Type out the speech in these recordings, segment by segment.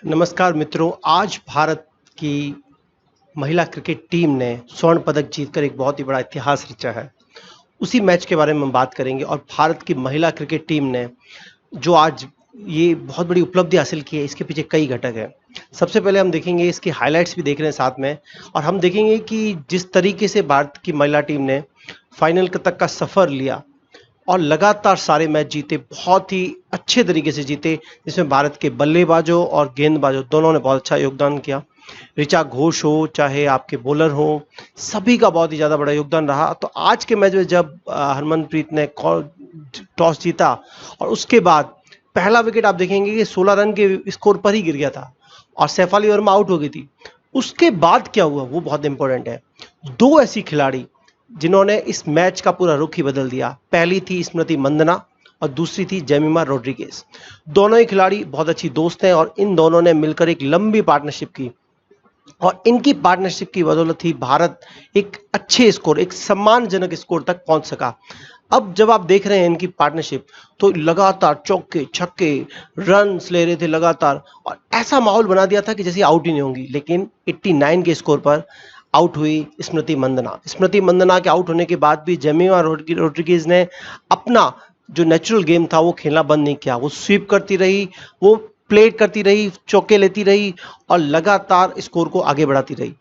नमस्कार मित्रों, आज भारत की महिला क्रिकेट टीम ने स्वर्ण पदक जीतकर एक बहुत ही बड़ा इतिहास रचा है। उसी मैच के बारे में हम बात करेंगे और भारत की महिला क्रिकेट टीम ने जो आज ये बहुत बड़ी उपलब्धि हासिल की है, इसके पीछे कई घटक हैं। सबसे पहले हम देखेंगे, इसकी हाइलाइट्स भी देख रहे हैं साथ में, और हम देखेंगे कि जिस तरीके से भारत की महिला टीम ने फाइनल तक का सफ़र लिया और लगातार सारे मैच जीते, बहुत ही अच्छे तरीके से जीते, जिसमें भारत के बल्लेबाजों और गेंदबाजों दोनों ने बहुत अच्छा योगदान किया। ऋचा घोष हो, चाहे आपके बॉलर हो, सभी का बहुत ही ज़्यादा बड़ा योगदान रहा। तो आज के मैच में जब हरमनप्रीत ने टॉस जीता और उसके बाद पहला विकेट आप देखेंगे कि 16 रन के स्कोर पर ही गिर गया था और सैफाली वर्मा आउट हो गई थी। उसके बाद क्या हुआ वो बहुत इंपॉर्टेंट है। दो ऐसी खिलाड़ी जिन्होंने इस मैच का पूरा रुख ही बदल दिया। पहली थी स्मृति मंदना और दूसरी थी जेमिमा रोड्रिगेज। दोनों ही खिलाड़ी बहुत अच्छी दोस्त हैं और इन दोनों ने मिलकर एक लंबी पार्टनरशिप की और इनकी पार्टनरशिप की बदौलत ही भारत एक अच्छे स्कोर, एक सम्मानजनक स्कोर तक पहुंच सका। अब जब आप देख रहे हैं इनकी पार्टनरशिप, तो लगातार चौके छक्के रन्स ले रहे थे लगातार, और ऐसा माहौल बना दिया था कि जैसे आउट ही नहीं होंगी। लेकिन 89 के स्कोर पर आउट हुई स्मृति मंदना। स्मृति मंदना के आउट होने के बाद भी जेमिमा रोड्रिगेज ने अपना जो नेचुरल गेम था वो खेलना बंद नहीं किया। वो स्वीप करती रही, वो प्लेट करती रही, चौके लेती रही और लगातार स्कोर को आगे बढ़ाती रही।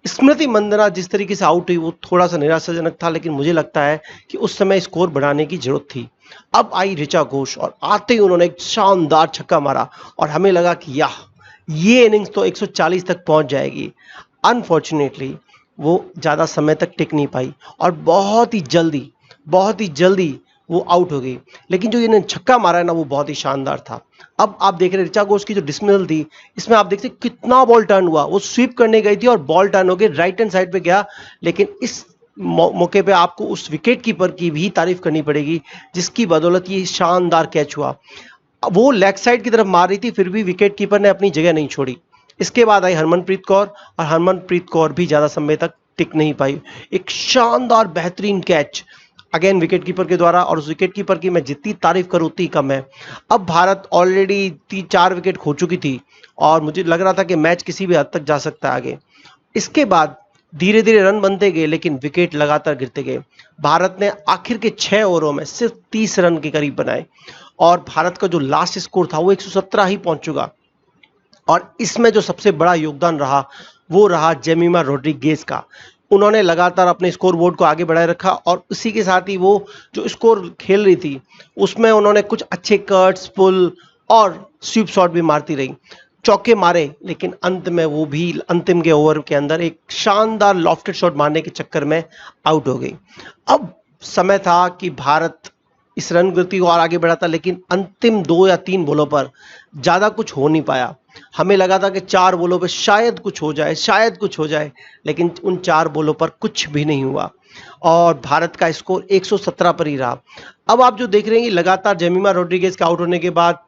स्मृति मंदना जिस तरीके से आउट हुई वो थोड़ा सा निराशाजनक था, लेकिन मुझे लगता है कि उस समय स्कोर बढ़ाने की जरूरत थी। अब आई ऋचा घोष और आते ही उन्होंने एक शानदार छक्का मारा और हमें लगा कि ये इनिंग्स तो 140 तक पहुंच जाएगी। अनफॉर्चुनेटली वो ज़्यादा समय तक टिक नहीं पाई और बहुत ही जल्दी वो आउट हो गई। लेकिन जो इन्होंने छक्का मारा है ना, वो बहुत ही शानदार था। अब आप देख रहे हैं ऋचा घोष की जो डिसमिसल थी, इसमें आप देखते कितना बॉल टर्न हुआ। वो स्वीप करने गई थी और बॉल टर्न हो गई, राइट हैंड साइड पे गया। लेकिन इस मौके पे आपको उस विकेट कीपर की भी तारीफ करनी पड़ेगी, जिसकी बदौलत ये शानदार कैच हुआ। वो लेग साइड की तरफ मार रही थी, फिर भी विकेट कीपर ने अपनी जगह नहीं छोड़ी। इसके बाद आई हरमनप्रीत कौर और हरमनप्रीत कौर भी ज़्यादा समय तक टिक नहीं पाई। एक शानदार बेहतरीन कैच अगेन विकेट कीपर के द्वारा, और उस विकेट कीपर की मैं जितनी तारीफ करूँ उतनी कम है। अब भारत ऑलरेडी 3-4 विकेट खो चुकी थी और मुझे लग रहा था कि मैच किसी भी हद तक जा सकता है आगे। इसके बाद धीरे धीरे रन बनते गए, लेकिन विकेट लगातार गिरते गए। भारत ने आखिर के 6 ओवरों में सिर्फ 30 रन के करीब बनाए और भारत का जो लास्ट स्कोर था वो 117 ही पहुंच चुका। और इसमें जो सबसे बड़ा योगदान रहा वो रहा जेमिमा रोड्रिगेज का। उन्होंने लगातार अपने स्कोर बोर्ड को आगे बढ़ाए रखा और उसी के साथ ही वो जो स्कोर खेल रही थी उसमें उन्होंने कुछ अच्छे कट्स, पुल और स्वीप शॉट भी मारती रही, चौके मारे। लेकिन अंत में वो भी अंतिम के ओवर के अंदर एक शानदार लॉफ्टेड शॉट मारने के चक्कर में आउट हो गई। अब समय था कि भारत इस रन गति को और आगे बढ़ाता, लेकिन अंतिम 2 या 3 बॉलों पर ज़्यादा कुछ हो नहीं पाया। हमें लगा था कि 4 बॉलों पर शायद कुछ हो जाए, लेकिन उन 4 बॉलों पर कुछ भी नहीं हुआ और भारत का स्कोर 117 पर ही रहा। अब आप जो देख रहे हैं कि लगातार जेमिमा रोड्रिगेज के आउट होने के बाद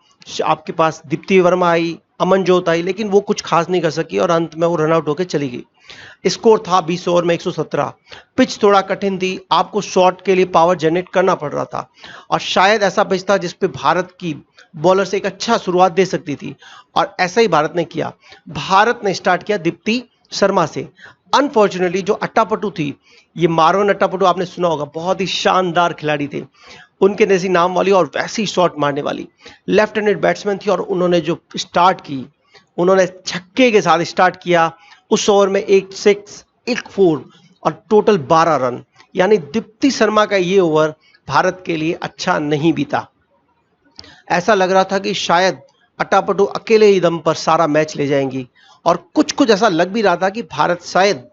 आपके पास दीप्ति वर्मा आई, अमनजोत आई, लेकिन वो कुछ खास नहीं कर सकी और अंत में वो रन आउट होकर चली गई। स्कोर था 20 ओवर में 117। पिच थोड़ा कठिन थी, आपको शॉट के लिए पावर जनरेट करना पड़ रहा था और शायद ऐसा पिच था जिस पे भारत की बॉलर से एक अच्छा शुरुआत दे सकती थी और ऐसा ही भारत ने किया। भारत ने स्टार्ट किया दीप्ति शर्मा से। अनफॉर्चुनेटली जो अट्टापटू थी, ये मारवन अट्टापटू आपने सुना होगा, बहुत ही शानदार खिलाड़ी थे, उनके जैसी नाम वाली और वैसी शॉट मारने वाली लेफ्ट हैंडेड बैट्समैन थी। और उन्होंने जो स्टार्ट की, उन्होंने छक्के के साथ स्टार्ट किया। उस ओवर में 1 6 1 4 और टोटल 12 रन, यानी दीप्ति शर्मा का ये ओवर भारत के लिए अच्छा नहीं बीता। ऐसा लग रहा था कि शायद अट्टापटू अकेले ही दम पर सारा मैच ले जाएंगी और कुछ ऐसा लग भी रहा था कि भारत शायद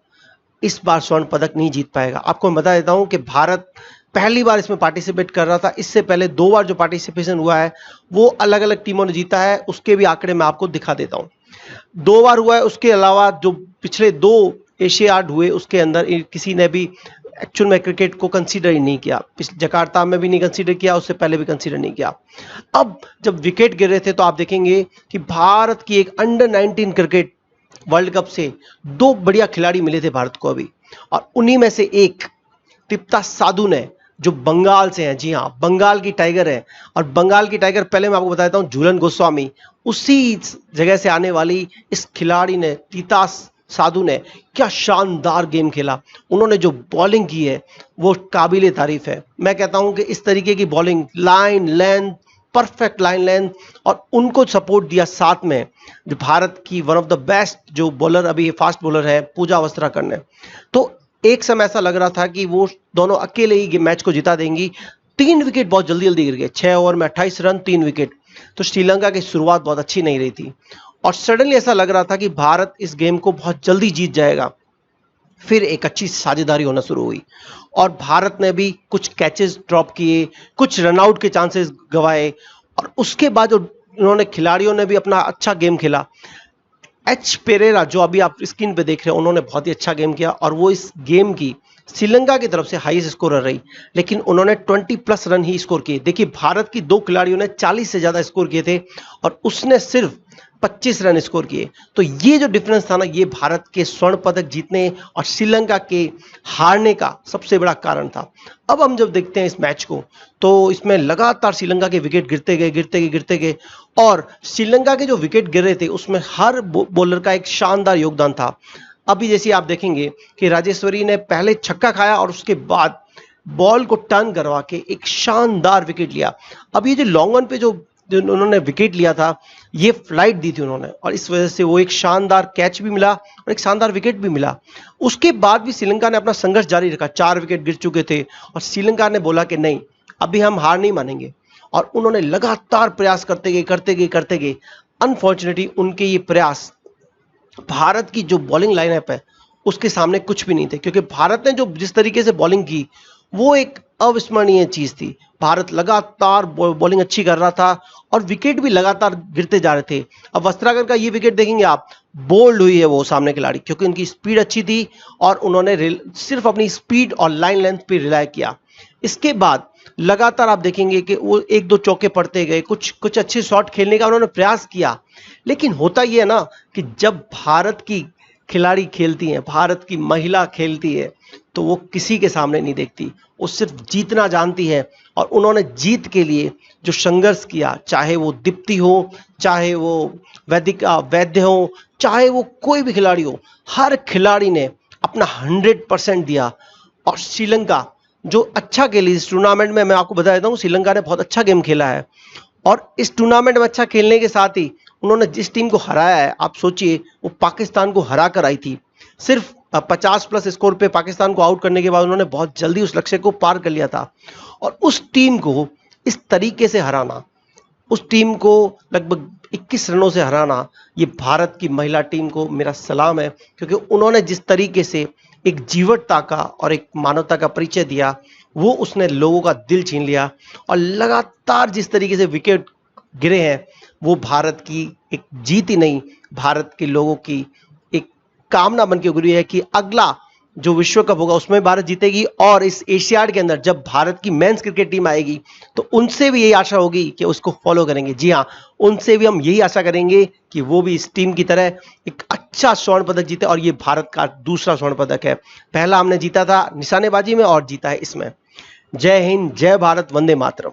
इस बार स्वर्ण पदक नहीं जीत पाएगा। आपको मैं बता देता हूं कि भारत पहली बार इसमें पार्टिसिपेट कर रहा था। इससे पहले 2 बार जो पार्टिसिपेशन हुआ है वो अलग अलग टीमों ने जीता है, उसके भी आंकड़े मैं आपको दिखा देता हूं। 2 बार हुआ है, उसके अलावा जो पिछले 2 एशियाड हुए उसके अंदर किसी ने भी एक्चुअल में क्रिकेट को कंसीडर ही नहीं किया। जकार्ता में भी नहीं कंसीडर किया, उससे पहले भी कंसीडर नहीं किया। अब जब विकेट गिर रहे थे तो आप देखेंगे कि भारत की एक अंडर 19 क्रिकेट वर्ल्ड कप से 2 बढ़िया खिलाड़ी मिले थे भारत को अभी, और उन्हीं में से एक तिप्ता साधु ने जो बंगाल से हैं, जी हाँ, बंगाल की टाइगर है। और बंगाल की टाइगर पहले मैं आपको बताता हूँ, झूलन गोस्वामी, उसी जगह से आने वाली इस खिलाड़ी ने, तीतास साधु ने क्या शानदार गेम खेला। उन्होंने जो बॉलिंग की है वो काबिले तारीफ है। मैं कहता हूं कि इस तरीके की bowling, line length, perfect line length, और उनको सपोर्ट दिया साथ में जो भारत की वन ऑफ द बेस्ट जो बॉलर, अभी फास्ट बॉलर है, पूजा अवस्थराकर ने। तो एक समय ऐसा लग रहा था कि वो दोनों अकेले ही मैच को जिता देंगी। 3 विकेट बहुत जल्दी जल्दी गिर गए, 6 ओवर में 28 रन, 3 विकेट। तो श्रीलंका की शुरुआत बहुत अच्छी नहीं रही थी और सडनली ऐसा लग रहा था कि भारत इस गेम को बहुत जल्दी जीत जाएगा। फिर एक अच्छी साझेदारी होना शुरू हुई और भारत ने भी कुछ कैचेस ड्रॉप किए, कुछ रनआउट के चांसेस गंवाए, और उसके बाद जो उन्होंने खिलाड़ियों ने भी अपना अच्छा गेम खेला। एच पेरेरा जो अभी आप स्क्रीन पे देख रहे हैं, उन्होंने बहुत ही अच्छा गेम किया और वो इस गेम की श्रीलंका की तरफ से हाईएस्ट स्कोरर रही, लेकिन उन्होंने 20+ रन ही स्कोर किए। देखिए, भारत की 2 खिलाड़ियों ने 40 से ज्यादा स्कोर किए थे और उसने सिर्फ 25 रन स्कोर किए। तो ये जो डिफरेंस था ना, ये भारत के स्वर्ण पदक जीतने और श्रीलंका के हारने का सबसे बड़ा कारण था। अब हम जब देखते हैं इस मैच को, तो इसमें लगातार श्रीलंका के विकेट गिरते गए और श्रीलंका के जो विकेट गिर रहे थे उसमें हर बॉलर का एक शानदार योगदान था। अभी जैसे आप देखेंगे कि राजेश्वरी ने पहले छक्का खाया और उसके बाद बॉल को टर्न करवा के एक शानदार विकेट लिया। अब ये जो लॉन्ग ऑन पे जो उन्होंने विकेट लिया था, ये फ्लाइट दी थी उन्होंने, और इस वजह से वो एक शानदार कैच भी मिला और एक शानदार विकेट भी मिला। उसके बाद भी श्रीलंका ने अपना संघर्ष जारी रखा। 4 विकेट गिर चुके थे और श्रीलंका ने बोला कि नहीं, अभी हम हार नहीं मानेंगे, और उन्होंने लगातार प्रयास करते गए। अनफॉर्चुनेटली उनके ये प्रयास भारत की जो बॉलिंग लाइनअप है उसके सामने कुछ भी नहीं थे, क्योंकि भारत ने जो जिस तरीके से बॉलिंग की वो एक अविस्मरणीय चीज थी। भारत लगातार बॉलिंग अच्छी कर रहा था और विकेट भी लगातार गिरते जा रहे थे। अब वस्त्राकर का ये विकेट देखेंगे आप, बोल्ड हुई है वो सामने खिलाड़ी, क्योंकि उनकी स्पीड अच्छी थी और उन्होंने सिर्फ अपनी स्पीड और लाइन लेंथ पे रिलाय किया। इसके बाद लगातार आप देखेंगे कि वो 1-2 चौके पड़ते गए, कुछ अच्छे शॉट खेलने का उन्होंने प्रयास किया। लेकिन होता ये है ना कि जब भारत की खिलाड़ी खेलती हैं, भारत की महिला खेलती है, तो वो किसी के सामने नहीं देखती, वो सिर्फ जीतना जानती है। और उन्होंने जीत के लिए जो संघर्ष किया, चाहे वो दीप्ति हो, चाहे वो वैद्य हो, चाहे वो कोई भी खिलाड़ी हो, हर खिलाड़ी ने अपना 100% दिया। और श्रीलंका जो अच्छा खेली इस टूर्नामेंट में, मैं आपको बता देता हूँ, श्रीलंका ने बहुत अच्छा गेम खेला है। और इस टूर्नामेंट में अच्छा खेलने के साथ ही उन्होंने जिस टीम को हराया है, आप सोचिए, वो पाकिस्तान को हरा कर आई थी। सिर्फ 50+ स्कोर पे पाकिस्तान को आउट करने के बाद उन्होंने बहुत जल्दी उस लक्ष्य को पार कर लिया था। और उस टीम को इस तरीके से हराना, उस टीम को लगभग 21 रनों से हराना, ये भारत की महिला टीम को मेरा सलाम है, क्योंकि उन्होंने जिस तरीके से एक जीवटता का और एक मानवता का परिचय दिया, वो उसने लोगों का दिल छीन लिया। और लगातार जिस तरीके से विकेट गिरे हैं, वो भारत की एक जीत ही नहीं, भारत के लोगों की एक कामना बन के उभरी है कि अगला जो विश्व कप होगा उसमें भारत जीतेगी। और इस एशियाड के अंदर जब भारत की मेंस क्रिकेट टीम आएगी तो उनसे भी यही आशा होगी कि उसको फॉलो करेंगे। जी हाँ, उनसे भी हम यही आशा करेंगे कि वो भी इस टीम की तरह एक अच्छा स्वर्ण पदक जीते। और ये भारत का दूसरा स्वर्ण पदक है, पहला हमने जीता था निशानेबाजी में और जीता है इसमें। जय हिंद, जय भारत, वंदे मातरम।